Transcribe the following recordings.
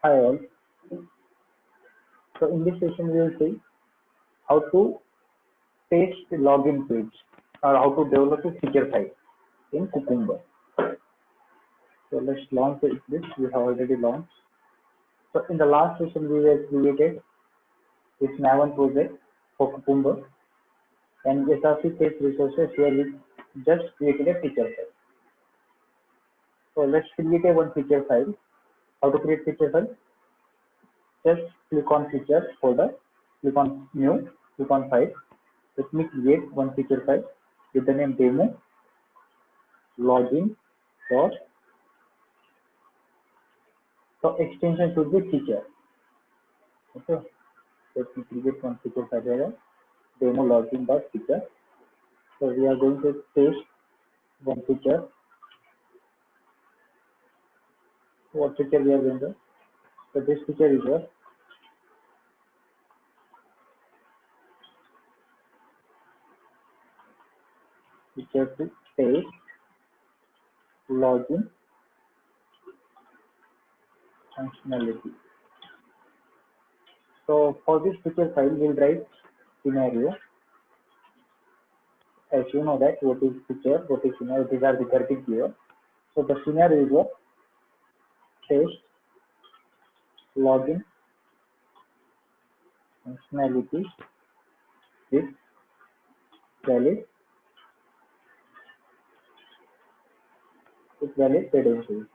Hi all. So in this session we will see how to paste the login page or how to develop a feature file in Cucumber. So let's launch this. We have already launched. So in the last session we have created this Maven project for Cucumber and SRC paste resources where we just created a feature file. So let's create a one feature file. How to create feature file? Just click on features folder, click on new, click on file. Let me create one feature file with the name demo login dot. So extension should be feature. Okay. Let me create one feature file here. Demo login dot feature. So we are going to paste one feature. What feature we are going to? So this feature is what? Feature to paste login functionality. So for this feature file, we'll write scenario. As you know that what is feature, what is scenario, these are the curtain here. So the scenario is what? Paste login functionality with valid credentials.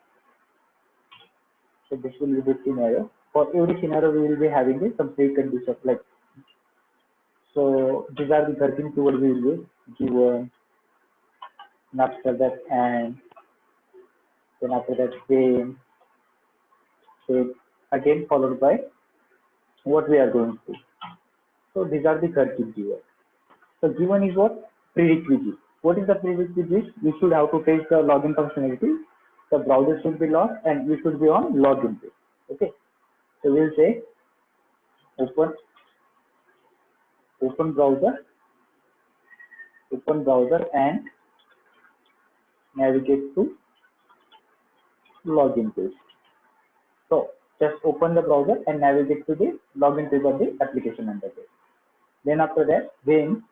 So this will be the scenario. For every scenario, we will be having some preconditions like. So these are the 13 keywords we will use. Given, and after that and, then after that then, again followed by what we are going to. So these are the 13 keywords. So given is what? Prerequisite. What is the prerequisite? We should have to take the login functionality. The browser should be logged and we should be on login page. Okay. So we'll say open browser and navigate to login page. So just open the browser and navigate to the login page of the application interface. Then after that, when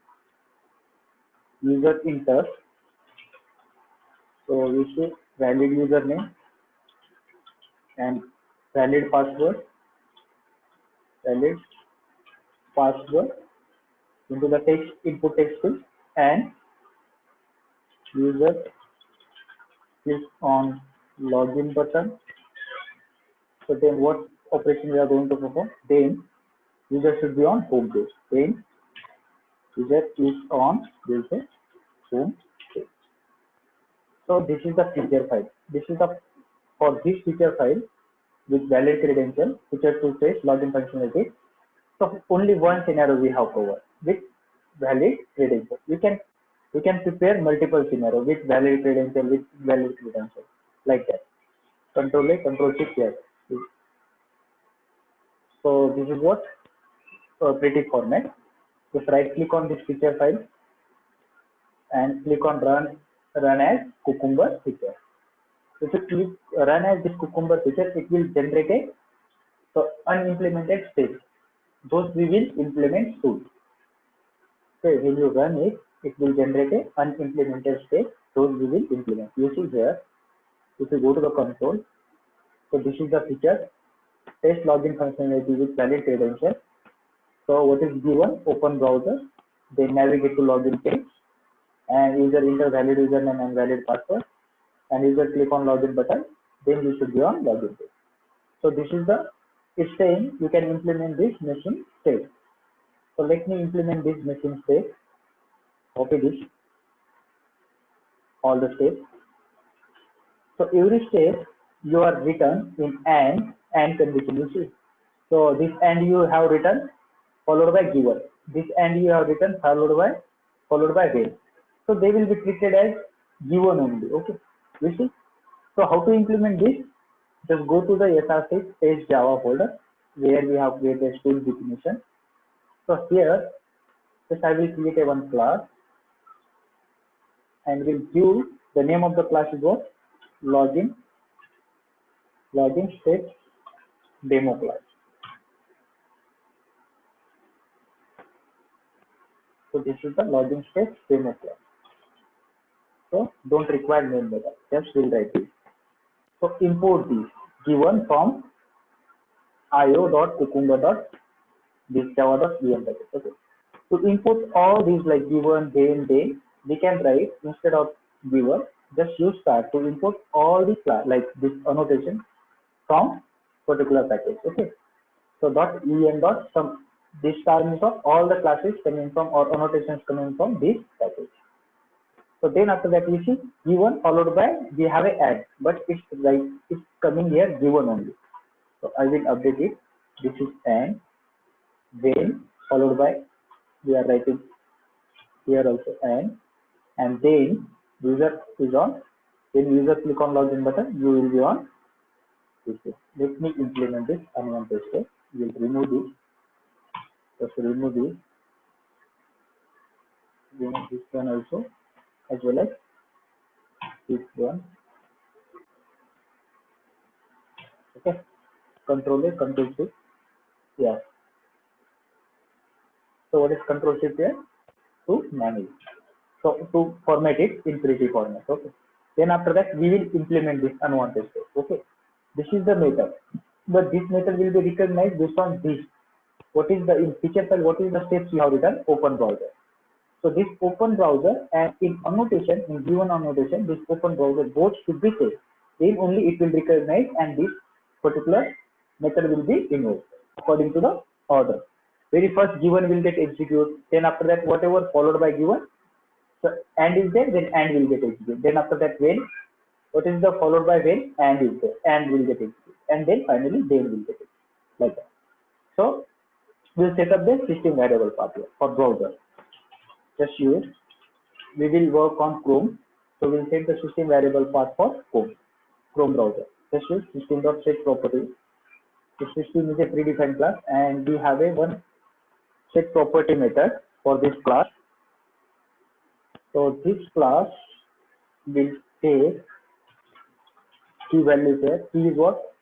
user enters, so we should valid username and valid password into the text input text field, and user clicks on login button. So then what operation we are going to perform? Then user should be on home page. Then user is on home page. So this is the feature file. This is the for this feature file with valid credential, feature to face login functionality. So only one scenario we have covered with valid credential. We can prepare multiple scenario with valid credential like that. Control A, Control Shift here. So this is what pretty format. Just right click on this feature file and click on run as Cucumber feature. If you click run as this Cucumber feature, it will generate a unimplemented state. Those we will implement soon. Okay, when you run it, it will generate a unimplemented state. Those we will implement. You see here, if you go to the console, so this is the feature, test login functionality with valid credential. So what is given? Open browser, then navigate to login page, and user enter valid username and valid password, and user click on login button, then you should be on login page. So this is it's saying you can implement this machine state. So let me implement this machine state. Copy this, all the steps. So every step you are written in and condition. You see. So this and you have written followed by given. This and you have written followed by when. So they will be treated as given only. Okay. You see. So how to implement this? Just go to the SRC page Java folder where we have created tool definition. So here, just I will create a one class and will give the name of the class is what? Login state demo class. So this is the login steps demo class. So don't require main method. Just will write this. So import these given from io.cucumber.thisjava.vm. Okay. To import all these like given, then, we can write instead of given, just use star to import all the class like this annotation from particular package. Okay. So dot en dot some this star means of all the classes coming from or annotations coming from this package. So then after that we see given followed by we have a add, but it's like it's coming here given only. So I will update it. This is and then followed by we are writing here also and then user is on. When user click on login button, you will be on this. Let me implement this unwanted step. We will remove this. Just remove this. Remove this one also as well as this one. Okay. Control A, Control C. Yeah. So what is Control Shift here? To manage. So to format it in pretty format. Okay. Then after that we will implement this unwanted step. Okay. This is the method, but this method will be recognized based on this. What is the in feature file? What is the steps you have written? Open browser. So this open browser and in annotation, in given annotation, this open browser both should be same. Then only it will recognize and this particular method will be invoked according to the order. Very first given will get executed. Then after that whatever followed by given. So and is there, then and will get executed. Then after that when, what is the followed by when, and is there, and will get executed. And then finally then will get executed. Like that. So we'll set up the system variable path here for browser. Just use, we will work on Chrome. So we'll set the system variable path for Chrome browser. Just use system.set property. The system is a predefined class and we have a one set property method for this class. So this class will take key values here. Key is what?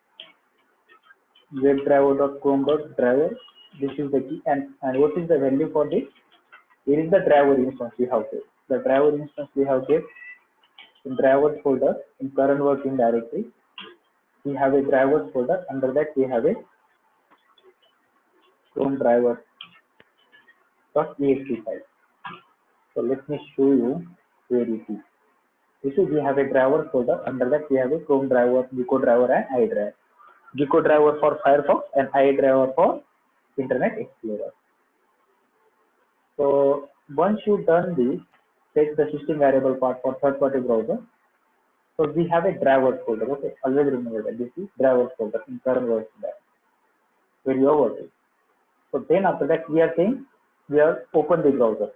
WebDriver.chrome.driver. This is the key and what is the value for this? Here is the driver instance we have here. The driver instance we have here in drivers folder in current working directory. We have a drivers folder. Under that we have a Chrome driver .exe file. So let me show you where it is. You see we have a driver folder. Under that we have a Chrome driver, Gecko driver and iDriver. Gecko driver for Firefox and iDriver for Internet Explorer. So once you've done this, set the system variable path for third-party browser. So we have a driver folder. Okay, always remember that this is driver folder in current version where you are working. So then after that we are saying we are open the browser.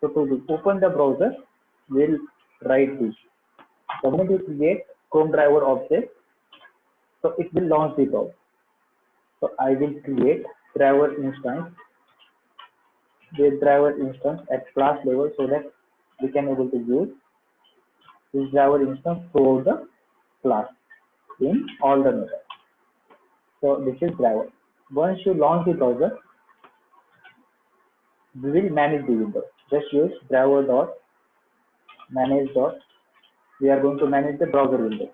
So to open the browser, we'll write this. The moment you create Chrome driver object, so it will launch the browser. So I will create driver instance, the driver instance at class level so that we can able to use this driver instance throughout the class in all the methods. So this is driver. Once you launch the browser, we will manage the window. Just use driver dot manage dot. We are going to manage the browser window.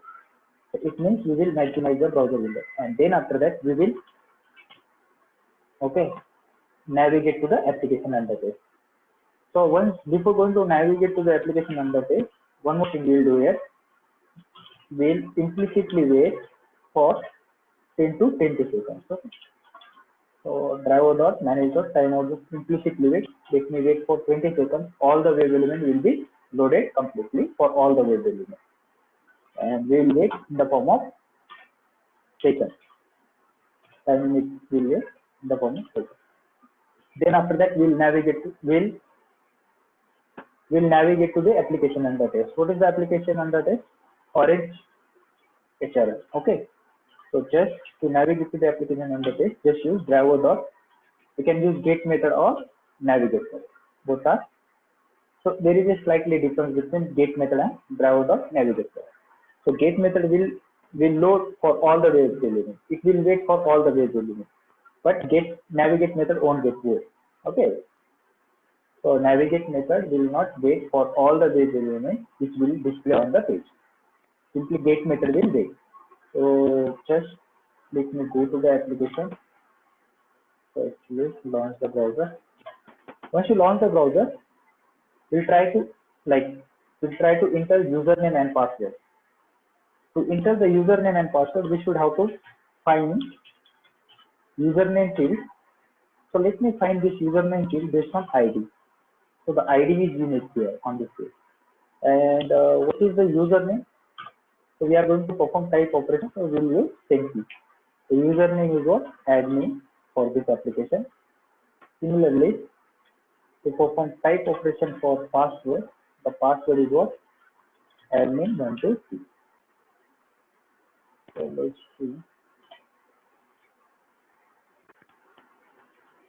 So it means we will maximize the browser window, and then after that we will navigate to the application interface. So once before going to navigate to the application interface, one more thing we will do here. We'll implicitly wait for 10 to 20 seconds. Okay. So driver dot manage dot timeout implicitly wait. Let me wait for 20 seconds. All the web element will be loaded completely for all the web elements, and we will wait in the form of seconds. Time will wait in the form of seconds. Then after that we'll navigate to we'll navigate to the application interface. What is the application interface? Orange HRL. Okay. So just to navigate to the application interface, just use driver dot. You can use get method or navigate method. Both are. So there is a slightly difference between get method and driver dot navigate method. So get method will will load for all the web elements. It will wait for all the web elements, but get navigate method won't get wait. Okay, so navigate method will not wait for all the web elements which will display on the page. Simply get method will wait. So just let me go to the application. So actually launch the browser. Once you launch the browser, we'll try to enter username and password. To enter the username and password, we should have to find username field. So let me find this username field based on ID. So the ID is unique here on this page. And what is the username? So we are going to perform type operation. So we will use same key. The username is what? Admin for this application. Similarly, to perform type operation for password, the password is what? Admin123. So let's see.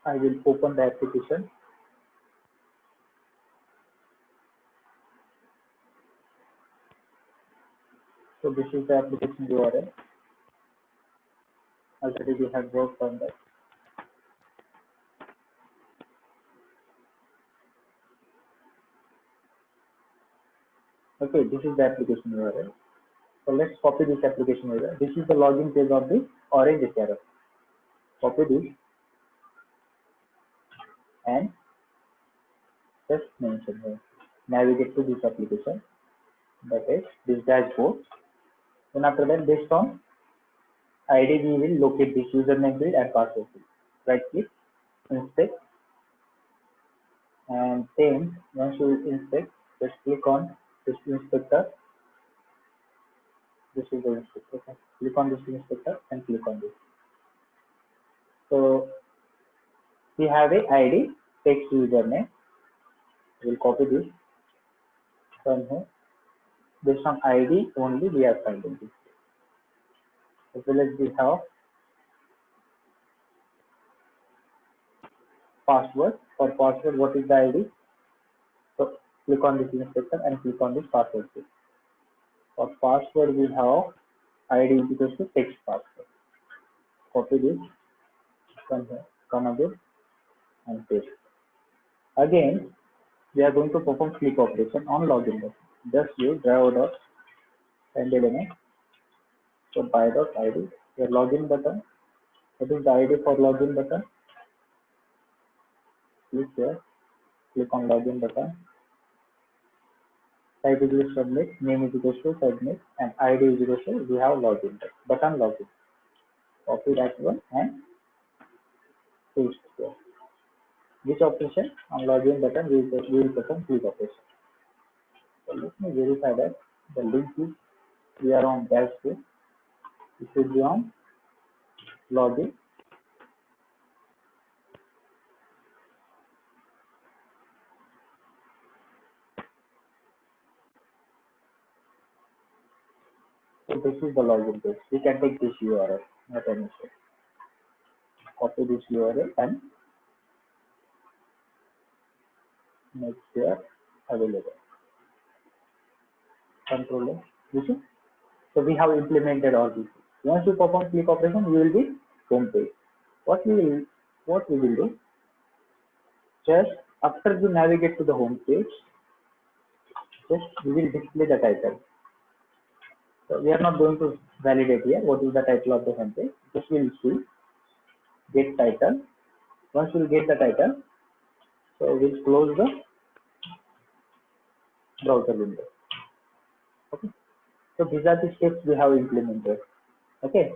I will open the application. So this is the application URL. Already we have worked on that. Okay, this is the application URL. So let's copy this application URL. This is the login page of the Orange HRF. Copy this and just mention here. Navigate to this application. That is this dashboard. Then after that, based on ID, we will locate this username field and password field. Right click, inspect, and then once you inspect, just click on this inspector. This is the inspector. Okay. Click on this inspector and click on this. So we have a ID text username. We'll copy this from here. Based on ID only we are finding this. As well as we have password. For password, what is the ID? So click on this inspector and click on this password field. For password, we have ID equals to text password. Copy this from here, come again and paste. Again, we are going to perform click operation on login button. Just use driver and element. So by dot ID, your login button. What is the ID for login button? Click here, click on login button. Type is equals to submit, name is equals to submit, and ID is equals to we have login button login. Copy that one and paste here. Which operation? On login button we will perform click operation. So let me verify that the link is we are on dashboard. It should be on login. So this is the login page. We can take this URL, not an issue. Copy this URL and make sure available. Control this is. So we have implemented all this. Once you perform click operation, you will be home page. What we will do, just after you navigate to the home page, just we will display the title. So we are not going to validate here what is the title of the home page. Just we will see get title. Once we will get the title, so we'll close the browser window. Okay. So these are the steps we have implemented. Okay.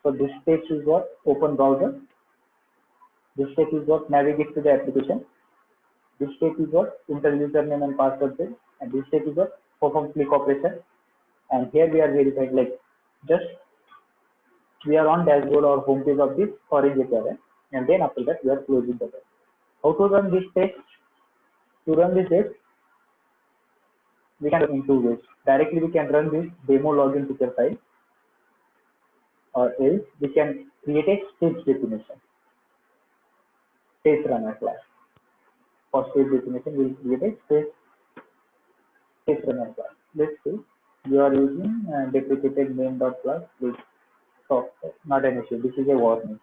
So this step is what? Open browser. This step is what? Navigate to the application. This step is what? Enter username and password field. And this step is what? Perform click operation. And here we are verified, like just we are on dashboard or home page of this Orange HRF. And then after that we are closing the tab. How to run this test? To run this test, we can run in two ways. Directly we can run this demo login feature file, or else we can create a stage definition. Test runner class. For stage definition, we will create a test runner class. Let's see. You are using deprecated main.class, please stop. Not an issue. This is a warning.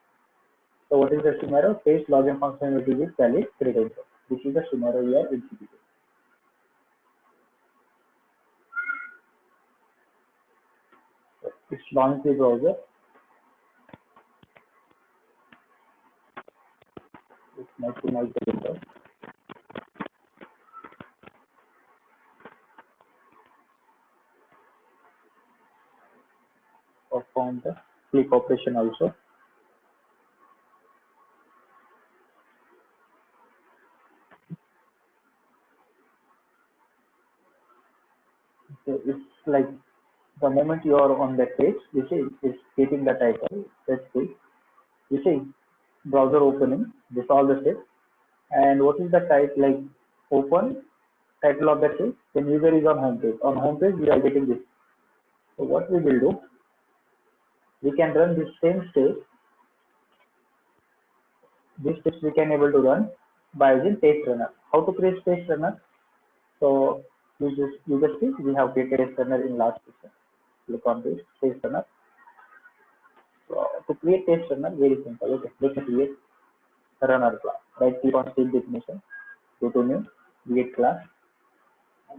So what is the scenario? Paste login functionality with valid credentials. This is the scenario we are executing. So it's launch the browser. It's maximize the window. Perform the click operation also. So it's like the moment you are on that page, you see it's getting the title. Let's see. You see browser opening. This all the steps. And what is the type like open title of the page? Then user is on home page. On home page we are getting this. So what we will do, we can run this same step. These steps we can able to run by using test runner. How to create test runner? So you just see we have created test runner in last section. Click on this test runner. So to create test runner, very simple. Okay, let's create runner class. Right click on state definition. Go to new, create class.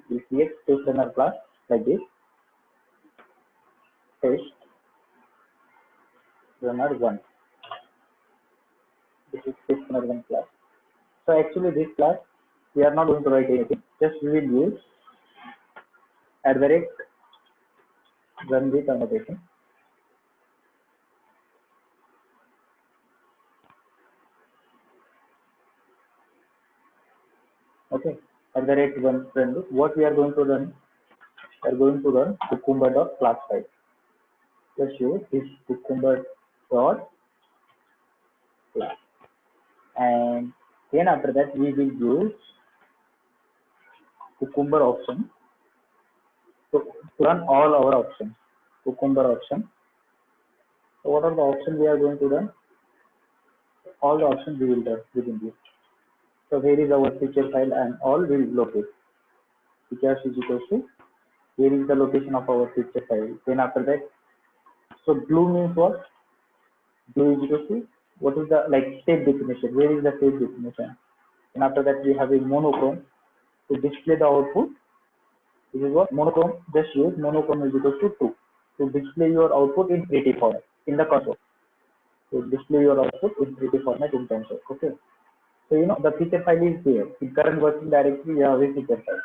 We create test runner class like this. Test runner 1. This is test runner 1 class. So actually this class we are not going to write anything. Just we will use @ run the conversation. Okay, @ run. What we are going to run? We are going to run cucumber.class file. Just use this cucumber.class, and then after that we will use cucumber option to run all our options. Cucumber option. So what are the options we are going to run? All the options we will run within this. So here is our feature file and all will locate. Features is equal to here is the location of our feature file. Then after that, so blue means what? Blue is equal to what is the like state definition? Where is the state definition? And after that we have a monochrome to display the output. This is what monochrome. Just use monochrome is equal to 2 to display your output in pretty format in the console. To display your output in pretty format in console. Okay. So you know the feature file is there. In current working directory, we have a feature file.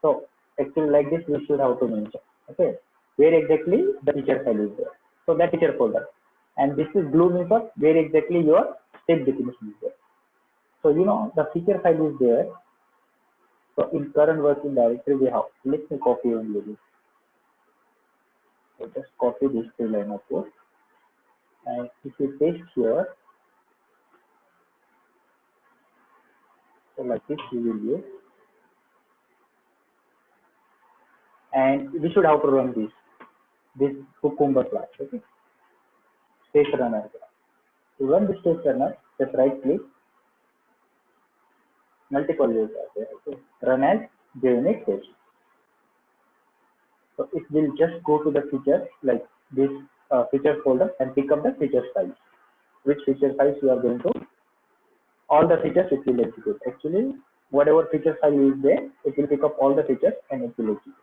So actually like this we should have to mention. Okay. Where exactly the feature file is there. So that feature folder. And this is blue means what? Where exactly your state definition is there. So you know the feature file is there. So in current working directory we have. Let me copy only this. So just copy this 3 line of code. And if you paste here, so like this we will use. And we should have to run this cucumber class. Okay. Test runner class. To run this test runner, just right click. Multiple views are there. Okay. Run as JUnit test. So it will just go to the feature like this feature folder and pick up the feature files. Which feature files you are going to? All the features it will execute. Actually, whatever feature file is there, it will pick up all the features and it will execute.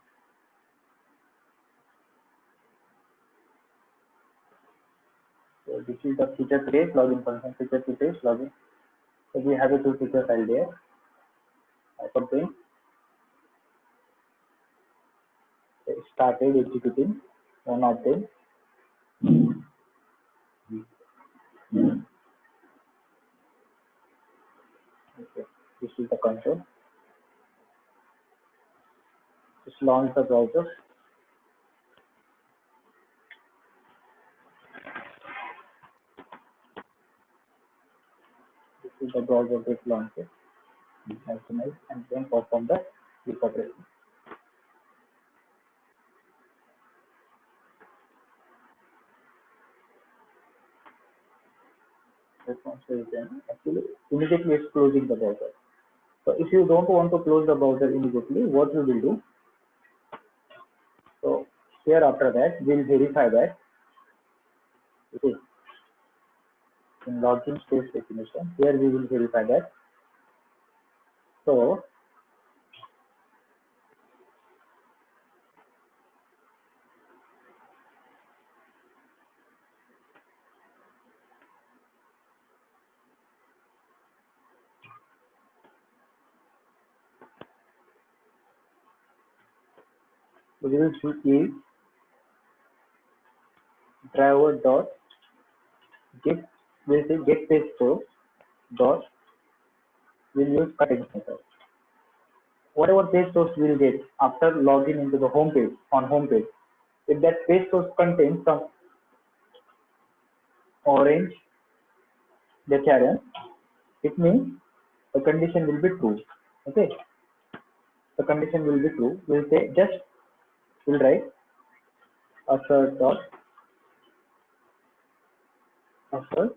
So this is the feature trace login function. Feature trace login. So we have a 2 feature file there. Something started executing one of them. Okay. This is the console. Just launch the browser. This is the browser get launched. Maximize and then perform the click operation. Response is then actually immediately it's closing the browser. So if you don't want to close the browser immediately, what you will do? So Here after that, we'll verify that, okay, in login space definition, here we will verify that. So we will see is driver dot get, we'll say get page source dot, we'll use content method. Whatever page source we'll get after login into the home page, on home page, if that page source contains some orange declaration, it means the condition will be true. Okay, the condition will be true. We'll say just, we'll write assert dot assert.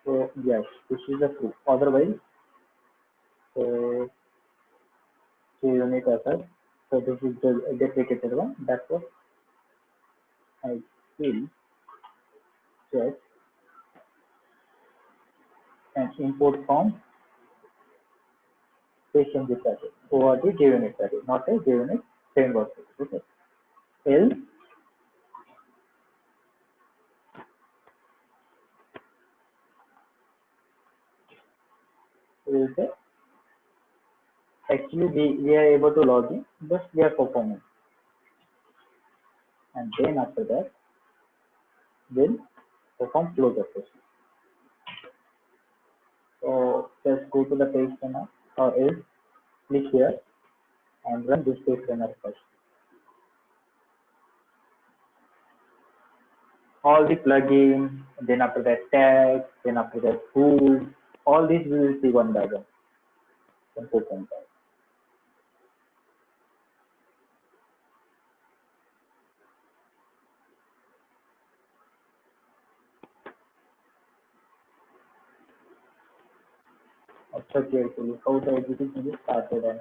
So yes, this is the true. Otherwise, so unit assert. So this is the deprecated one. That's what I will check and import from patient package over the JUnit package, not a JUnit framework. Okay. Else will say actually we are able to log in, just we are performing. And then after that, we'll perform closure process. So just go to the page runner or else click here and run this page runner first. All the plugins, then after that tags, then after that tools, all these we will see one by one. Observe carefully how the execution is started and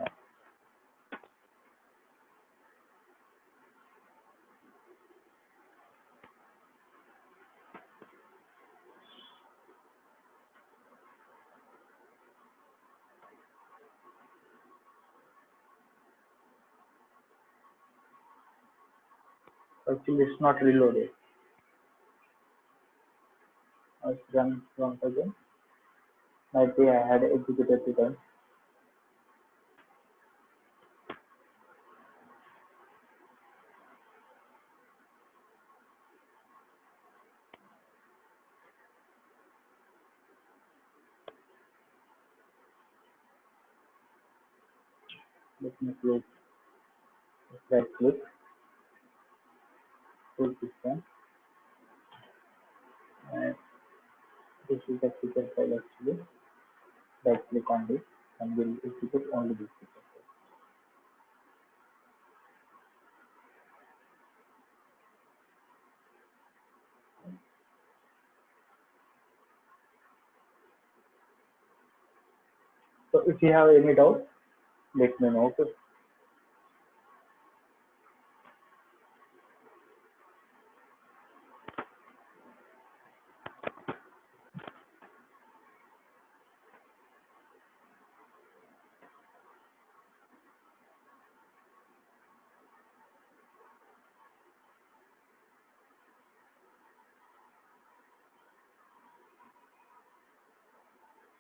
actually it's not reloaded. Let's run once again. Might be I had executed two times. Let me close. Right click, full system, and this is the feature file actually. Right click on this and we'll execute only this feature file. So if you have any doubt, let me know. Okay.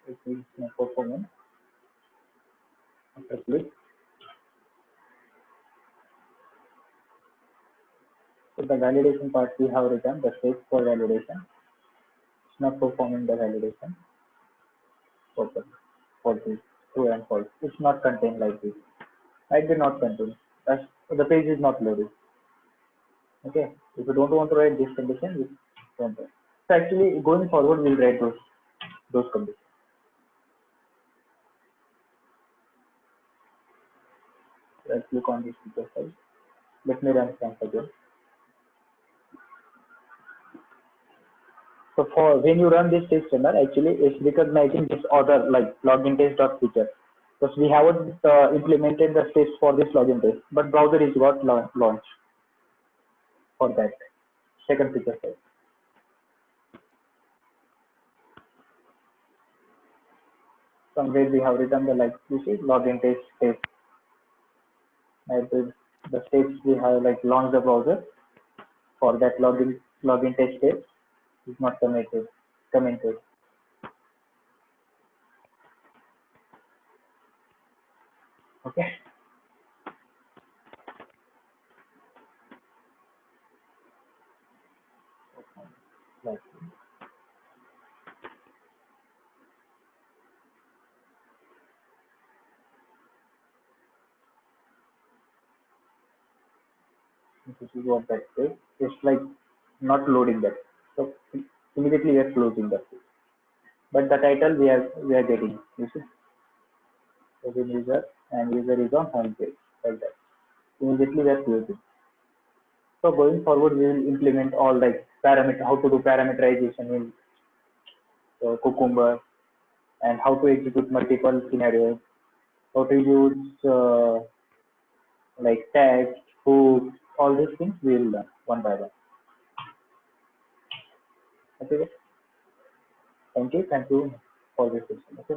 It is no performance. After click. So the validation part we have written the stage for validation. It's not performing the validation. Okay. For this true and false. It's not contained like this. Might be not contained. That's, the page is not loaded. Okay. If you don't want to write this condition, you don't write. So actually going forward we'll write those conditions. Let's click on this feature file. Let me run once again. So for when you run this test runner, actually it's recognizing this other like login test.feature. because we haven't implemented the steps for this login test, but browser is got launched for that second feature set. Somewhere we have written the like you see login test steps. At the steps we have like launch the browser for that login test steps is not commented. Okay. Like, this is what that says. It's like not loading that. So immediately we are closing that. But the title we are getting. You see, the user and user is on home page like that. Immediately we are closing. So going forward, we will implement all like parameter, how to do parameterization in Cucumber, and how to execute multiple scenarios, how to use like tags, hooks, all these things we will learn one by one. Okay. Thank you for this session. Okay.